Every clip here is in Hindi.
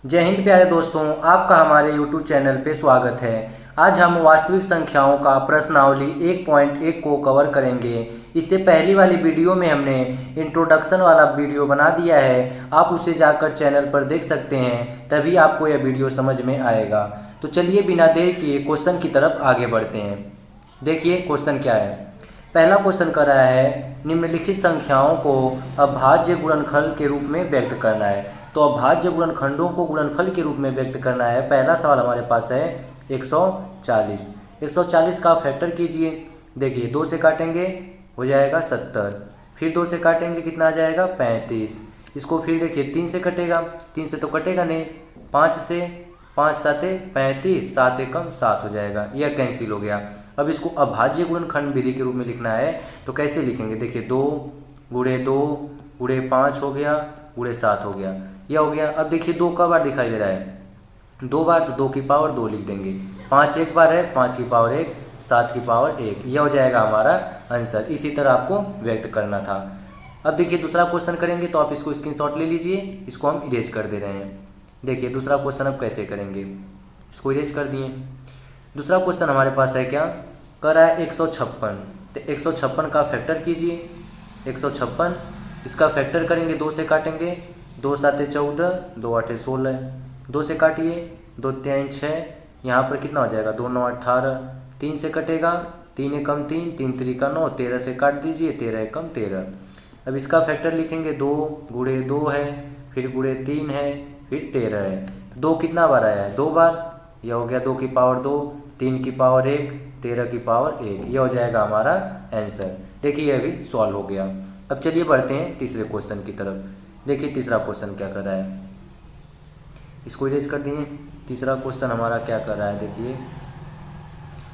जय हिंद प्यारे दोस्तों, आपका हमारे YouTube चैनल पे स्वागत है। आज हम वास्तविक संख्याओं का प्रश्नावली 1.1 को कवर करेंगे। इससे पहली वाली वीडियो में हमने इंट्रोडक्शन वाला वीडियो बना दिया है, आप उसे जाकर चैनल पर देख सकते हैं, तभी आपको यह वीडियो समझ में आएगा। तो चलिए बिना देर किए क्वेश्चन की तरफ आगे बढ़ते हैं। देखिए क्वेश्चन क्या है। पहला क्वेश्चन कर रहा है, निम्नलिखित संख्याओं को अभाज्य गुणनखंड के रूप में व्यक्त करना है। तो अभाज्य गुणनखंडों को गुणनफल के रूप में व्यक्त करना है। पहला सवाल हमारे पास है 140। 140 का फैक्टर कीजिए। देखिए 2 से काटेंगे हो जाएगा 70, फिर 2 से काटेंगे कितना आ जाएगा 35। इसको फिर देखिए 3 से कटेगा, 3 से तो कटेगा नहीं, 5 से, 5 साते 35, 7 एकम 7 हो जाएगा, यह कैंसिल हो गया। अब इसको अभाज्य गुणनखंड विधि के रूप में लिखना है, तो कैसे लिखेंगे। देखिए 2 गुणे 2 गुणे 5 हो गया, गुणे 7 हो गया, यह हो गया। अब देखिए 2 का बार दिखाई दे रहा है, 2 बार, तो 2 की पावर 2 लिख देंगे। 5 एक बार है, 5 की पावर 1, 7 की पावर 1, यह हो जाएगा हमारा आंसर। इसी तरह आपको व्यक्त करना था। अब देखिए दूसरा क्वेश्चन करेंगे, तो आप इसको स्क्रीनशॉट ले लीजिए। इसको हम इरेज कर दे रहे हैं। देखिए दूसरा क्वेश्चन अब कैसे करेंगे, इसको इरेज कर दिए। दूसरा क्वेश्चन हमारे पास है क्या, कर रहा है 156। तो 156 का फैक्टर कीजिए। 156 इसका फैक्टर करेंगे, 2 से काटेंगे, 2 साते 14, 2 आठे 16, 2 से काटिए, 2 तिहाई 6, यहाँ पर कितना हो जाएगा 2 9 18, 3 से कटेगा, 3 एकम 3, 3 त्रिका 9, 13 से काट दीजिए, 13 एकम 13। अब इसका फैक्टर लिखेंगे, 2 गुणे 2 है, फिर गुणे 3 है, फिर 13 है। तो 2 कितना बार आया है, 2 बार, यह हो गया 2 की पावर 2, 3 की पावर 1, 13 की पावर 1, यह हो जाएगा हमारा आंसर। देखिए यह भी सॉल्व हो गया। अब चलिए बढ़ते हैं तीसरे क्वेश्चन की तरफ। देखिए तीसरा क्वेश्चन क्या कर रहा है, इसको इरेज कर दिए। तीसरा क्वेश्चन हमारा क्या कर रहा है, देखिए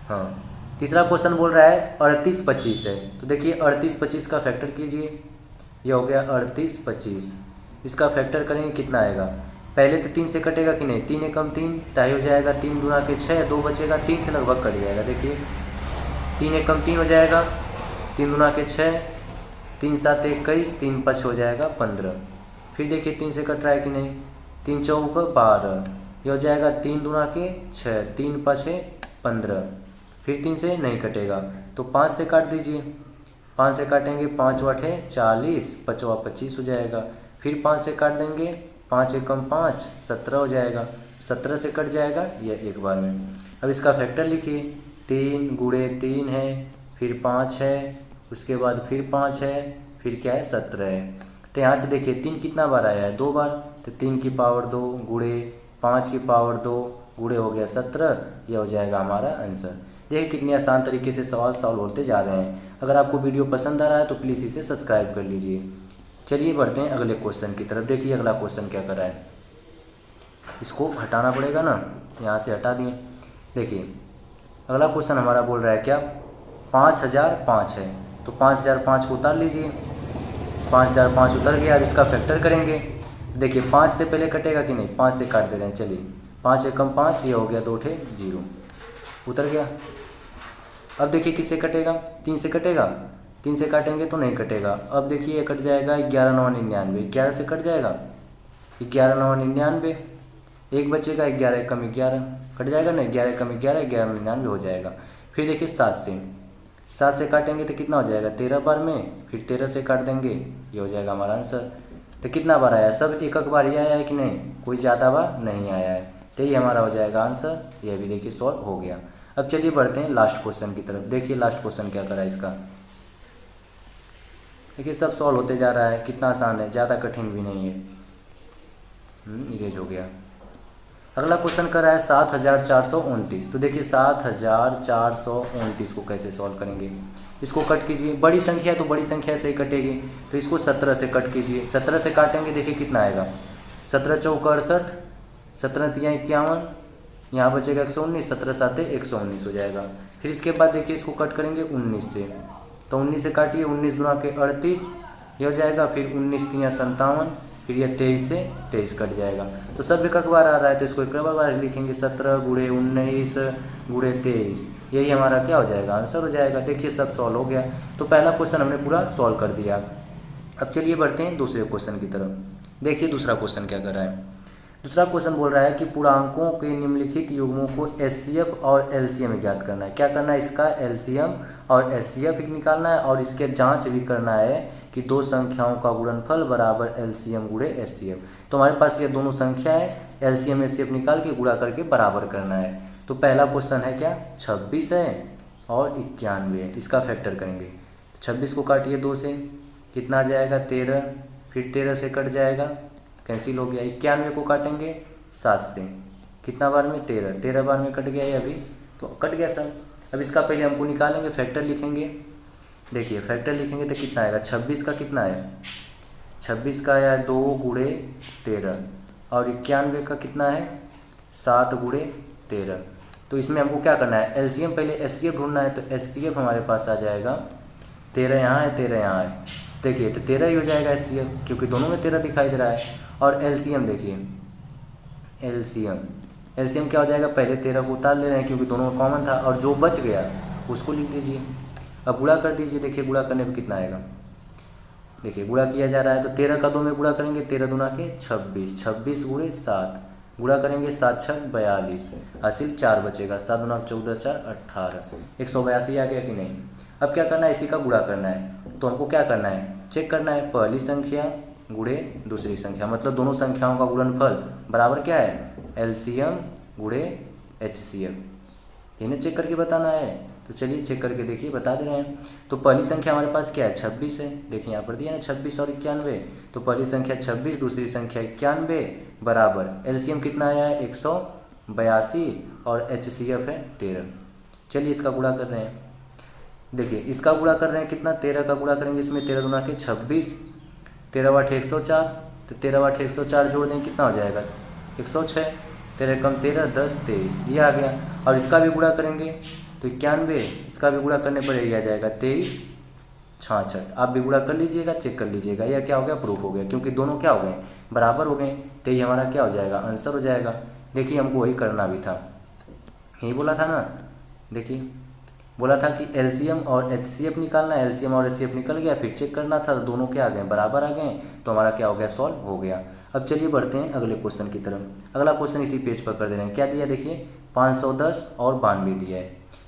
हाँ, तीसरा क्वेश्चन बोल रहा है 38 25 है। तो देखिए 38 25 का फैक्टर कीजिए। यह हो गया 38 25, इसका फैक्टर करेंगे कितना आएगा। पहले तो 3 से कटेगा कि नहीं, 3 एकम 3, ताई हो जाएगा 3 दूना के 6, 2 बचेगा, 3 से लगभग कट जाएगा। देखिए 3 एकम 3 हो जाएगा, 3 दूना के 6, 3 7 21, 3 5 हो जाएगा 15। फिर देखिए 3 से कट रहा है कि नहीं, 3 चौक 12, ये हो जाएगा 3 दूना के 6, 3 5 15। फिर 3 से नहीं कटेगा, तो 5 से काट दीजिए। 5 से काटेंगे, 5 आठे 40, 5 25 हो जाएगा। फिर 5 से काट देंगे, 5 एकम 5, 17 हो जाएगा। 17 से कट जाएगा यह एक बार में। अब इसका फैक्टर लिखिए, 3 गुणे 3 है, फिर 5 है, उसके बाद फिर 5 है, फिर क्या है 17 है। तो यहाँ से देखिए 3 कितना बार आया है, 2 बार, तो 3 की पावर 2 गुणे 5 की पावर 2 गुणे हो गया 17, यह हो जाएगा हमारा आंसर। देखिए कितनी आसान तरीके से सवाल सॉल्व होते जा रहे हैं। अगर आपको वीडियो पसंद आ रहा है तो प्लीज़ इसे सब्सक्राइब कर लीजिए। चलिए बढ़ते हैं अगले क्वेश्चन की तरफ। देखिए अगला क्वेश्चन क्या कर रहा है, इसको हटाना पड़ेगा ना, यहाँ से हटा दिए। देखिए अगला क्वेश्चन हमारा बोल रहा है क्या, 5005 है। तो 5005 को उतार लीजिए। 5005 उतर गया। अब इसका फैक्टर करेंगे। देखिए 5 से पहले कटेगा कि नहीं, 5 से काट दे रहे हैं। चलिए 5 एकम 5, ये हो गया 2 ठे 0, उतर गया। अब देखिए किससे कटेगा, 3 से कटेगा, 3 से काटेंगे तो नहीं कटेगा। अब देखिए ये कट जाएगा 11 9 99, 11 से कट जाएगा, 11 9 99, एक बचेगा 11 एकम 11, कट जाएगा ना, 11 एकम 11, 11 99 हो जाएगा। फिर देखिए 7 से काटेंगे तो कितना हो जाएगा 13 बार में, फिर 13 से काट देंगे, ये हो जाएगा हमारा आंसर। तो कितना बार आया, सब एक बार ही आया है कि नहीं, कोई ज़्यादा बार नहीं आया है, तो ये हमारा हो जाएगा आंसर। यह भी देखिए सॉल्व हो गया। अब चलिए बढ़ते हैं लास्ट क्वेश्चन की तरफ। देखिए लास्ट क्वेश्चन क्या करा है इसका। देखिए सब सॉल्व होते जा रहा है, कितना आसान है, ज़्यादा कठिन भी नहीं है। इरेज हो गया। अगला क्वेश्चन कर रहा है 7429। तो देखिए 7429 को कैसे सॉल्व करेंगे, इसको कट कीजिए। बड़ी संख्या है तो बड़ी संख्या से ही कटेगी, तो इसको 17 से कट कीजिए। 17 से काटेंगे, देखिए कितना आएगा, 17 चौका 68, 17 तिया 51, यहाँ बचेगा 119, 17 साते 119 हो जाएगा। फिर इसके बाद देखिए इसको कट करेंगे 19 से, तो 19 से काटिए, 19 गुना के 38, ये हो जाएगा। फिर 19 तिया 57, फिर यह 23 से 23 कट जाएगा। तो सब एक बार आ रहा है, तो इसको एक बार लिखेंगे, 17 गुणे 19 गुणे 23, यही हमारा क्या हो जाएगा, आंसर हो जाएगा। देखिए सब सॉल्व हो गया। तो पहला क्वेश्चन हमने पूरा सॉल्व कर दिया। अब चलिए बढ़ते हैं दूसरे क्वेश्चन की तरफ। देखिए दूसरा क्वेश्चन क्या कर रहा है, दूसरा क्वेश्चन बोल रहा है कि पूर्णांकों के निम्नलिखित युग्मों को एचसीएफ और एलसीएम ज्ञात करना है। क्या करना है, इसका एलसीएम और एचसीएफ निकालना है और इसके जांच भी करना है कि दो संख्याओं का गुणनफल बराबर एलसीएम गुणे एचसीएफ। तो हमारे पास ये दोनों संख्या है, एलसीएम एचसीएफ निकाल के गुणा करके बराबर करना है। तो पहला क्वेश्चन है क्या, 26 है और 91 है, इसका फैक्टर करेंगे। 26 को काटिए 2 से, कितना आ जाएगा 13, फिर 13 से कट जाएगा, कैंसिल हो गया। 91 को काटेंगे 7 से, कितना बार में 13, 13 बार में कट गया है अभी, तो कट गया सब। अब इसका पहले हमको निकालेंगे, फैक्टर लिखेंगे। देखिए फैक्टर लिखेंगे तो कितना आएगा, 26 का कितना है, 26 का आया 2 गुणे 13 और 91 का कितना है 7 गुणे 13। तो इसमें हमको क्या करना है, एलसीएम पहले एचसीएफ ढूंढना है। तो एचसीएफ हमारे पास आ जाएगा 13 यहाँ है 13 यहाँ है, देखिए तो 13 ही हो जाएगा एचसीएफ, क्योंकि दोनों में 13 दिखाई दे रहा है। और एलसीएम देखिए, एलसीएम क्या हो जाएगा, पहले 13 को उतार ले रहे हैं क्योंकि दोनों में कॉमन था, और जो बच गया उसको लिख दीजिए। अब गुणा कर दीजिए, देखिए गुणा करने पे कितना आएगा, देखिए गुणा किया जा रहा है तो 13 का 2 में गुणा करेंगे, 13 दूना के 26, 26 गुणे 7 गुणा करेंगे, 7 छक 42, हासिल 4 बचेगा, 7 दूना 14 4 18, 182 आ गया कि नहीं। अब क्या करना है, इसी का गुणा करना है। तो हमको क्या करना है, चेक करना है पहली संख्या गुणे दूसरी संख्या, मतलब दोनों संख्याओं का गुणनफल बराबर क्या है, एलसीएम गुणे एचसीएफ। इन्हें चेक करके बताना है। तो चलिए चेक करके देखिए, बता दे रहे हैं। तो पहली संख्या हमारे पास क्या है, 26 है, देखिए यहाँ पर दिया ना 26 और 91। तो पहली संख्या 26, दूसरी संख्या 91 बराबर एलसीएम कितना आया है 182 और एचसीएफ है 13। चलिए इसका गुणा कर रहे हैं, देखिए इसका गुणा कर रहे हैं कितना, 13 का गुणा करेंगे इसमें, 13 दूना के 26, 13 बटे 104, तो 13 बटे 104 जोड़ देंगे कितना हो जाएगा 106, 13 कम 13 10 23, ये आ गया। और इसका भी गुणा करेंगे तो 91, इसका भी गुणा करने पर यही आ जाएगा 23 66। आप भी गुणा कर लीजिएगा, चेक कर लीजिएगा, यह क्या हो गया, प्रूफ हो गया, क्योंकि दोनों क्या हो गए, बराबर हो गए। तो ये हमारा क्या हो जाएगा, आंसर हो जाएगा। देखिए हमको वही करना भी था, यही बोला था ना, देखिए बोला था कि एलसीएम और एचसीएफ निकालना है, एलसीएम और एचसीएफ निकल गया, फिर चेक करना था तो दोनों क्या आ गए, बराबर आ गए। तो हमारा क्या हो गया, सॉल्व हो गया। अब चलिए बढ़ते हैं अगले क्वेश्चन की तरफ। अगला क्वेश्चन इसी पेज पर कर दे रहे हैं, क्या दिया देखिए 510 और 92 दिया है,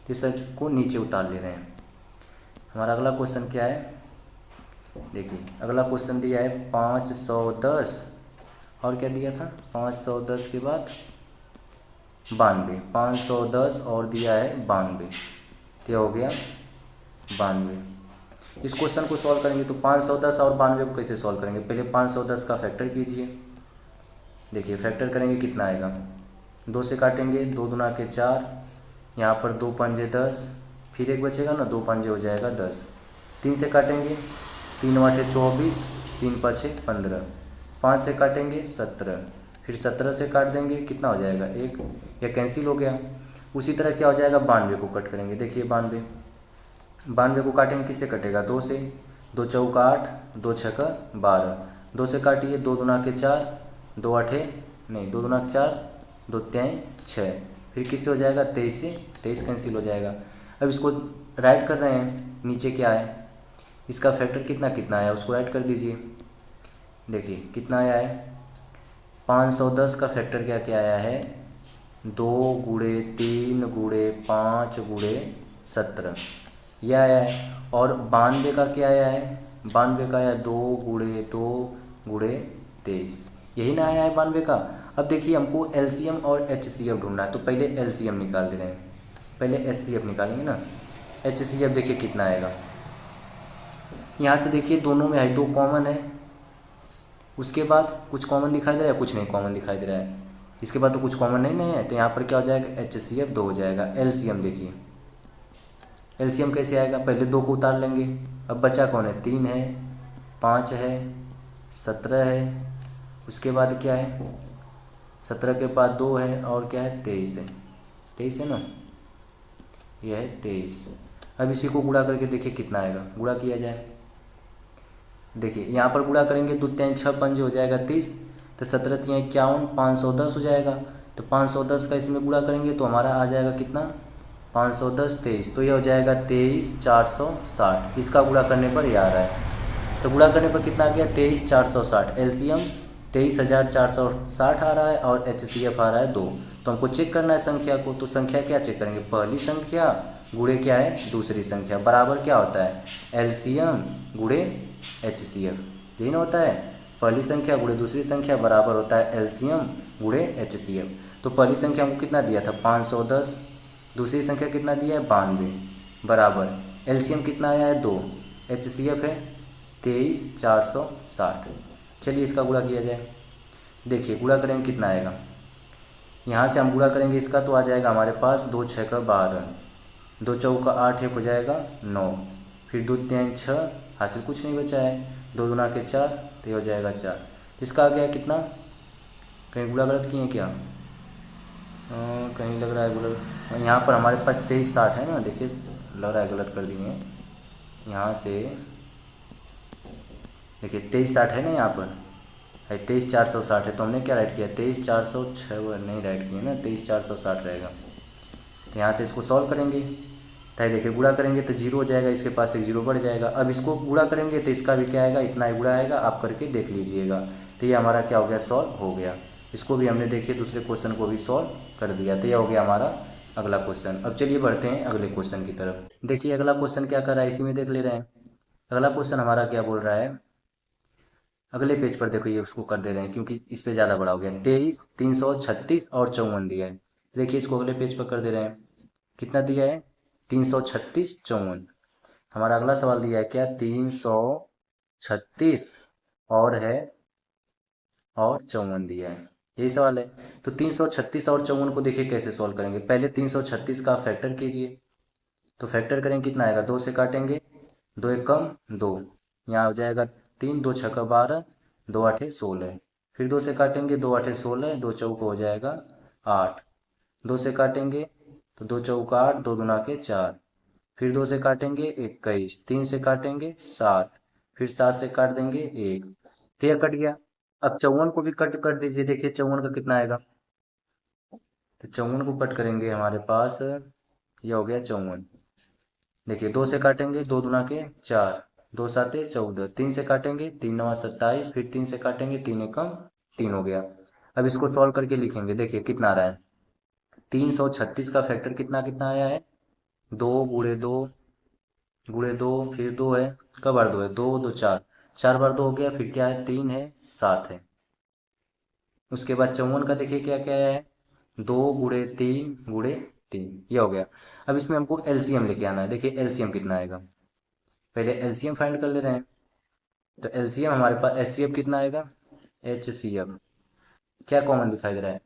तो इसको नीचे उतार ले रहे हैं। हमारा अगला क्वेश्चन क्या है, देखिए अगला क्वेश्चन दिया है 510 और क्या दिया था, 510 के बाद 92, 510 और दिया है 92, क्या हो गया 92। इस क्वेश्चन को सॉल्व करेंगे तो 510 और 92 को कैसे सॉल्व करेंगे, पहले 510 का फैक्टर कीजिए। देखिए फैक्टर करेंगे कितना आएगा, 2 से काटेंगे, 2 दूना के 4, यहाँ पर 2 पंजे 10, फिर एक बचेगा ना, 2 पंजे हो जाएगा 10, 3 से काटेंगे, 3 वाटे 24, 3 पाँचे 15, 5 से काटेंगे 17, फिर 17 से काट देंगे कितना हो जाएगा 1, यह कैंसिल हो गया। उसी तरह क्या हो जाएगा, 92 को कट करेंगे, देखिए 92 को काटेंगे, किससे कटेगा 2 से, 2 चौका 8, 2 छक्का 12, 2 से काटिए, 2 दूना के 4, 2 आठे नहीं 2 दूना के 4, 2 तें 6, फिर किससे हो जाएगा 23 से, 23 कैंसिल हो जाएगा। अब इसको राइट कर रहे हैं, नीचे क्या है, इसका फैक्टर कितना कितना आया उसको राइट कर दीजिए। देखिए कितना आया है, 510 का फैक्टर क्या क्या आया है, 2 गुणे 3 गुणे 5 गुणे 17 यह आया है। और 92 का क्या आया है, 92 का आया 2 गुणे 2 गुणे 23, यही ना आया है 92 का। अब देखिए हमको एलसीएम और एचसीएफ ढूंढना है, तो पहले एलसीएम निकाल दे रहे हैं, पहले एचसीएफ निकालेंगे ना। एचसीएफ देखिए कितना आएगा, यहाँ से देखिए दोनों में है 2 कॉमन है, उसके बाद कुछ कॉमन दिखाई दे रहा है, कुछ नहीं कॉमन दिखाई दे रहा है, इसके बाद तो कुछ कॉमन नहीं है, तो यहाँ पर क्या हो जाएगा एचसीएफ 2 हो जाएगा। एलसीएम देखिए, एलसीएम कैसे आएगा, पहले 2 को उतार लेंगे, अब बचा कौन है, 3 है 5 है 17 है, उसके बाद क्या है 17 के बाद 2 है और क्या है 23 है, 23 है ना, यह है 23। अब इसी को गुणा करके देखिए कितना आएगा, गुणा किया जाए, देखिए यहाँ पर गुणा करेंगे, 2 3 6 पंजे हो जाएगा 30, तो 17 3 51, 510 हो जाएगा। तो 510 का इसमें गुणा करेंगे तो हमारा आ जाएगा कितना, 510 23, तो यह हो जाएगा 23 460, इसका गुणा करने पर यह आ रहा है। तो गुणा करने पर कितना आ गया 23 460, एलसीएम 23,460 आ रहा है और HCF आ रहा है 2। तो हमको चेक करना है संख्या को, तो संख्या क्या चेक करेंगे, पहली संख्या गुणे क्या है, दूसरी संख्या, बराबर क्या होता है, LCM गुणे HCF, यही ना होता है, पहली संख्या गुणे दूसरी संख्या बराबर होता है LCM गुणे HCF। तो पहली संख्या हमको कितना दिया था 510, दूसरी संख्या कितना दिया है 92, बराबर LCM कितना आया है 2, HCF है 23,460। चलिए इसका गुणा किया जाए। देखिए गुणा करेंगे कितना आएगा, यहाँ से हम गुणा करेंगे इसका तो आ जाएगा हमारे पास 2 6 का 12, 2 चौका 8 एक हो जाएगा 9, फिर 2 3 6, हासिल कुछ नहीं बचा है, 2 दूना के 4, तो ये हो जाएगा 4। इसका आ गया कितना, कहीं गुणा गलत किए क्या, कहीं लग रहा है गलत, यहाँ पर हमारे पास 2360 है ना, देखिए लग रहा है गलत कर दिए हैं, यहाँ से देखिए 2360 है ना, यहाँ पर है 23,460 है, तो हमने क्या राइट किया 23,406, नहीं राइट किया ना, 23,460 रहेगा। तो यहाँ से इसको सॉल्व करेंगे, तो देखिए गुणा करेंगे तो जीरो हो जाएगा, इसके पास एक जीरो बढ़ जाएगा। अब इसको गुणा करेंगे तो इसका भी क्या आएगा, इतना ही गुणा आएगा, आप करके देख लीजिएगा। तो ये हमारा क्या हो गया, सॉल्व हो गया। इसको भी हमने देखिए दूसरे क्वेश्चन को भी सॉल्व कर दिया। तो यह हो गया हमारा अगला क्वेश्चन। अब चलिए बढ़ते हैं अगले क्वेश्चन की तरफ। देखिए अगला क्वेश्चन क्या कर रहा है, इसी में देख ले रहे हैं। अगला क्वेश्चन हमारा क्या बोल रहा है, अगले पेज पर देखो, ये उसको कर दे रहे हैं क्योंकि इस पे ज़्यादा बड़ा हो गया। 23, 336 और 54 दिया है। देखिए इसको अगले पेज पर कर दे रहे हैं। कितना दिया है 336 54। हमारा अगला सवाल दिया है क्या 336 और है और 54 दिया है, यही सवाल है। तो 336 और 54 को देखिए कैसे सॉल्व करेंगे। पहले 336 का फैक्टर कीजिए, तो फैक्टर करेंगे कितना आएगा, 2 से काटेंगे, 2 एक कम 2, यहाँ हो जाएगा 3, 2 छक्का 12, 2 आठे 16, फिर 2 से काटेंगे, 2 आठे 16, 2 चौका हो जाएगा 8, 2 से काटेंगे तो 2 चौका 8, 2 दूना के 4, फिर 2 से काटेंगे 21, 3 से काटेंगे 7, फिर 7 से काट देंगे 1, तो यह कट गया। अब 54 को भी कट कर दीजिए, देखिए 54 का कितना आएगा, तो 54 को कट करेंगे हमारे पास यह हो गया 54। देखिए 2 से काटेंगे, 2 दूना के 4, 2 साते 14, 3 से काटेंगे, 3 नवा 27, फिर 3 से काटेंगे, 3 एकम 3 हो गया। अब इसको सॉल्व करके लिखेंगे, देखिए कितना आ रहा है, 336 का फैक्टर कितना कितना आया है, 2 गुणे 2 गुणे 2, फिर 2 है, कब बार 2 है, 2 2 4, 4 बार 2 हो गया, फिर क्या है 3 है 7 है। उसके बाद 54 का देखिए क्या क्या है, 2 गुणे 3 गुणे 3, ये हो गया। अब इसमें हमको एलसीएम लेके आना है। देखिए एलसीएम कितना आएगा, पहले एलसीएम फाइंड कर ले रहे हैं। तो एलसीएम हमारे पास एचसीएफ कितना आएगा, एचसीएफ क्या कॉमन दिखाई दे रहा है,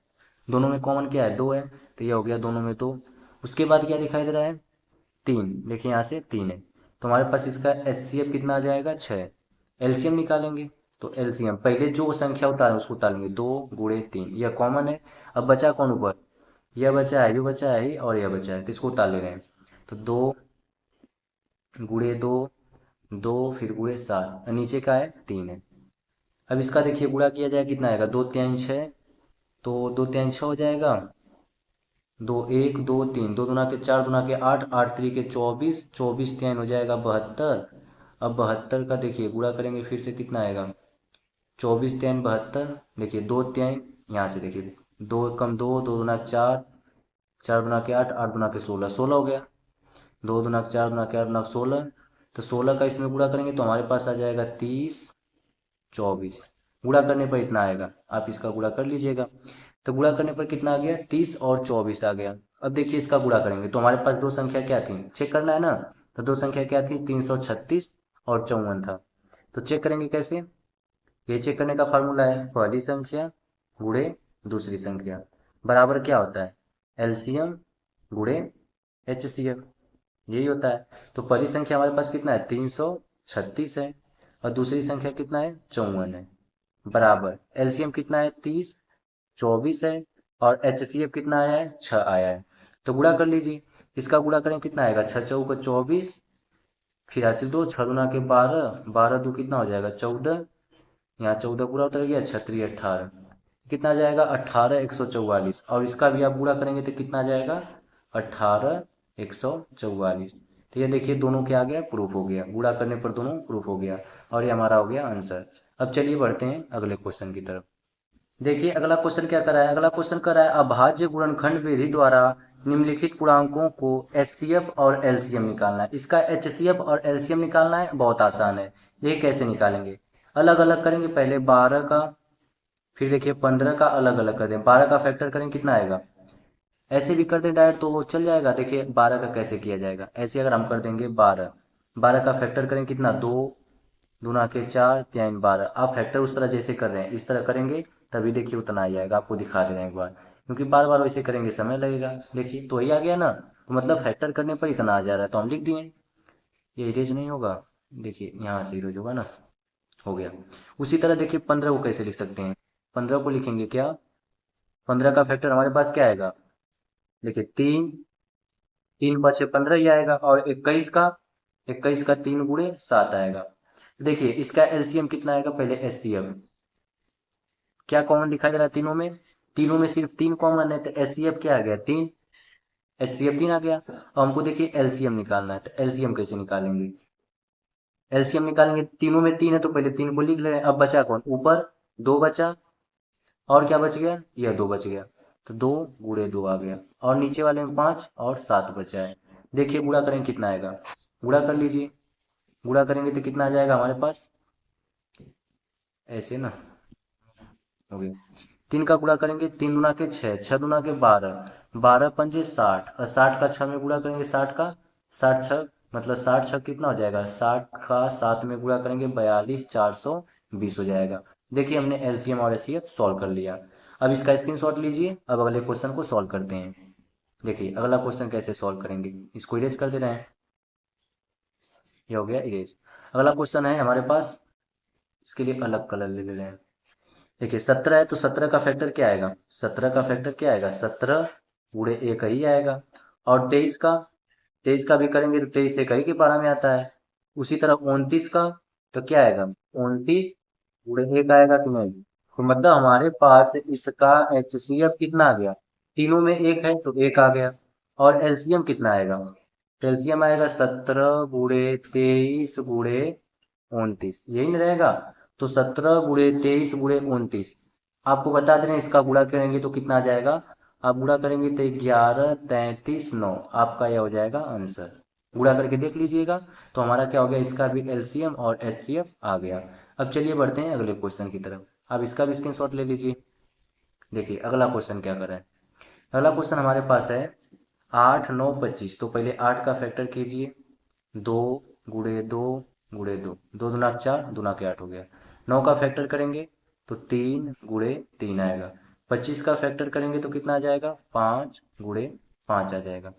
दोनों में कॉमन क्या है 2 है, तो ये हो गया दोनों में 2। उसके बाद क्या दिखाई दे रहा है 3, देखिए यहाँ से 3 है, तो हमारे पास इसका एचसीएफ कितना आ जाएगा 6। एलसीएम निकालेंगे तो एलसीएम पहले जो संख्या उतारें उसको उतारेंगे, 2 गुणे 3, यह कॉमन है। अब बचा कौन ऊपर, यह बचा है, जो बचा है ही, और यह बचा है, तो इसको उतार ले रहे हैं। तो 2 गुणे 2, 2 फिर गुणे 7, नीचे का है 3 है। अब इसका देखिए गुणा किया जाए कितना आएगा, 2 3 6, तो 2 3 6 हो जाएगा, 2 1 2 3, 2 दूना के 4, दूना के 8, 8 3 के 24, 24 3 हो जाएगा 72। अब 72 का देखिए गुणा करेंगे फिर से कितना आएगा, 24 3 72, देखिए 2 3, यहाँ से देखिए 2 कम 2, 2 दूना के 4, 4 दूना के 8, 8 दूना के 16, 16 हो गया, 2 दूना के 4, दूना के 8 दूना के 16, तो 16 का इसमें गुणा करेंगे तो हमारे पास आ जाएगा 30 24, गुणा करने पर इतना आएगा, आप इसका गुणा कर लीजिएगा। तो गुणा करने पर कितना आ गया 30 और 24 आ गया। अब देखिए इसका गुणा करेंगे तो हमारे पास दो संख्या क्या थी, चेक करना है ना, तो दो संख्या क्या थी 336 और 54 था। तो चेक करेंगे कैसे, ये चेक करने का फार्मूला है पहली संख्या गुणे दूसरी संख्या बराबर क्या होता है, एलसीएम गुणे एचसीएफ, यही होता है। तो पहली संख्या हमारे पास कितना है 336 है और दूसरी संख्या कितना है 54 है, बराबर एलसीएम कितना है 30 24 है और एचसीएफ कितना आया है 6 आया है। तो गुणा कर लीजिए, इसका गुणा करें कितना आएगा 6 चौका 24, फिर हासिल 2, 6 दूना के 12, 12 दो कितना हो जाएगा 14, यहाँ 14 पूरा उतर गया, 6 18, कितना आ जाएगा 18 144, और इसका भी आप गुणा करेंगे तो कितना आ जाएगा 18 144। तो ये देखिए दोनों क्या आ गया, प्रूफ हो गया, गुणा करने पर दोनों प्रूफ हो गया और ये हमारा हो गया आंसर। अब चलिए बढ़ते हैं अगले क्वेश्चन की तरफ। देखिए अगला क्वेश्चन क्या करा है, अगला क्वेश्चन करा है अभाज्य गुणनखंड विधि द्वारा निम्नलिखित पूर्णांकों को एचसीएफ और एलसीएम निकालना है। इसका एचसीएफ और एलसीएम निकालना है, बहुत आसान है। ये कैसे निकालेंगे, अलग अलग करेंगे। पहले 12 का, फिर देखिए 15 का अलग अलग कर दें। 12 का फैक्टर करें कितना आएगा, ऐसे भी कर दें डायरेक्ट तो वो चल जाएगा। देखिए 12 का कैसे किया जाएगा, ऐसे अगर हम कर देंगे 12, 12 का फैक्टर करें कितना, 2 दूना के 4 3 12। आप फैक्टर उस तरह जैसे कर रहे हैं इस तरह करेंगे तभी देखिए उतना आ जाएगा। आपको दिखा दे रहे हैं एक बार, क्योंकि बार बार वैसे करेंगे समय लगेगा। देखिए तो वही आ गया ना, तो मतलब फैक्टर करने पर इतना आ जा रहा है तो हम लिख दिए। ये इरेज नहीं होगा, देखिए यहाँ से इरेज होगा ना, हो गया। उसी तरह देखिए 15 को कैसे लिख सकते हैं, 15 को लिखेंगे क्या, 15 का फैक्टर हमारे पास क्या आएगा, देखिए 3, 3 5 15 ही आएगा। और 21 का, 21 का 3 गुणे 7 आएगा। देखिए इसका एलसीएम कितना आएगा, पहले एचसीएफ क्या कॉमन दिखाई दे रहा है तीनों में, तीनों में सिर्फ 3 कॉमन है तो एचसीएफ क्या आ गया 3, एचसीएफ 3 आ गया। अब हमको देखिए एलसीएम निकालना है, तो एलसीएम कैसे निकालेंगे, एलसीएम निकालेंगे तीनों में 3 है तो पहले 3 को लिख ले रहे हैं। अब बचा कौन, ऊपर 2 बचा, और क्या बच गया, यह 2 बच गया, तो 2 गुणे 2 आ गया। और नीचे वाले में 5 और 7 बचा है। देखिए गुणा करेंगे कितना आएगा, गुणा कर लीजिए, गुणा करेंगे तो कितना आ जाएगा हमारे पास, ऐसे ना, हो गया। 3 का गुणा करेंगे, 3 दूना के 6, 6 दूना के 12, 12 पंजे 60, और 60 का 6 में गुणा करेंगे, 60 का 60 छः मतलब 60 छः कितना हो जाएगा, 60 का 7 में गुणा करेंगे 42 420 हो जाएगा। देखिए हमने एलसीएम और एचसीएफ सॉल्व कर लिया। अब इसका स्क्रीनशॉट लीजिए, अब अगले क्वेश्चन को सॉल्व करते हैं। देखिए अगला क्वेश्चन कैसे सॉल्व करेंगे, इसको इरेज कर दे रहे हैं, ये हो गया इरेज। अगला क्वेश्चन है हमारे पास, इसके लिए अलग कलर ले रहे हैं। देखिए 17 है तो 17 का फैक्टर क्या आएगा, 17 का फैक्टर क्या आएगा, 17 गुणे एक ही आएगा। और 23 का, 23 का भी करेंगे तो 23 एक ही के पारा में आता है। उसी तरह 29 का, तो क्या आएगा, 29 गुणे एक आएगा कि नहीं। तो मतलब हमारे पास इसका एचसीएफ कितना आ गया, तीनों में एक है तो एक आ गया। और एलसीएम कितना आएगा, एलसीएम आएगा 17 गुणे 23 गुणे 29, यही नहीं रहेगा। तो 17 गुणे 23 गुणे 29, आपको बता दे रहे हैं इसका गुणा करेंगे तो कितना आ जाएगा, आप गुणा करेंगे तो 11 33 9, आपका यह हो जाएगा आंसर। गुणा करके देख लीजिएगा। तो हमारा क्या हो गया, इसका भी एलसीएम और एचसीएफ आ गया। अब चलिए बढ़ते हैं अगले क्वेश्चन की तरफ, आप इसका भी स्क्रीनशॉट ले लीजिए। देखिए अगला क्वेश्चन क्या कर रहा है, अगला क्वेश्चन हमारे पास है 8 9 25। तो पहले 8 का फैक्टर कीजिए, 2 गुणे 2 गुणे 2, 2 दूना 4 दूना के 8 हो गया। 9 का फैक्टर करेंगे तो 3 गुणे 3 आएगा। 25 का फैक्टर करेंगे तो कितना आ जाएगा, 5 गुणे 5 आ जाएगा।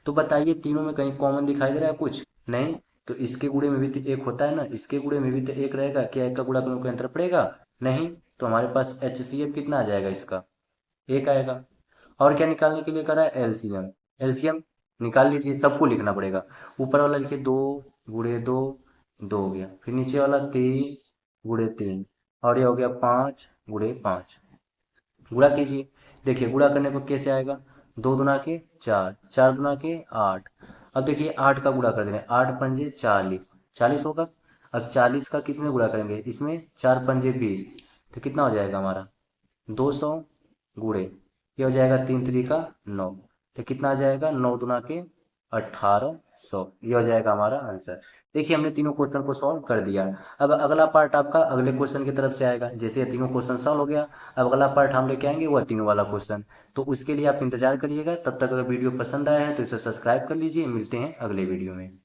तो बताइए तीनों में कहीं कॉमन दिखाई दे रहा है कुछ नहीं, तो इसके गुणे में भी तो एक होता है ना, इसके गुणे में भी तो एक रहेगा, क्या एक का गुणा करोगे कोई अंतर पड़ेगा नहीं। तो हमारे पास एच सी एफ कितना आ जाएगा, इसका एक आएगा। और क्या निकालने के लिए करा है, एलसीएम, एलसीएम निकाल लीजिए, सबको लिखना पड़ेगा। ऊपर वाला लिखिए 2 गुणे 2, 2 हो गया। फिर नीचे वाला 3 गुणे 3, और ये हो गया 5 गुणे 5। गुणा कीजिए, देखिए गुणा करने पर कैसे आएगा, 2 दूना के 4, 4 दूना के 8। अब देखिए 8 का गुणा कर देंगे, 8 पंजे 40, 40 होगा। अब 40 का कितने गुणा करेंगे, इसमें 4 पंजे 20, तो कितना हो जाएगा हमारा 200 गुणे, ये हो जाएगा 3 3 का 9, तो कितना आ जाएगा 9 दूना के 1800, ये हो जाएगा हमारा आंसर। देखिए हमने तीनों क्वेश्चन को सॉल्व कर दिया। अब अगला पार्ट आपका अगले क्वेश्चन की तरफ से आएगा। जैसे ये तीनों क्वेश्चन सॉल्व हो गया, अब अगला पार्ट हम लेके आएंगे वह तीनों वाला क्वेश्चन। तो उसके लिए आप इंतजार करिएगा। तब तक अगर वीडियो पसंद आया है तो इसे सब्सक्राइब कर लीजिए। मिलते हैं अगले वीडियो में।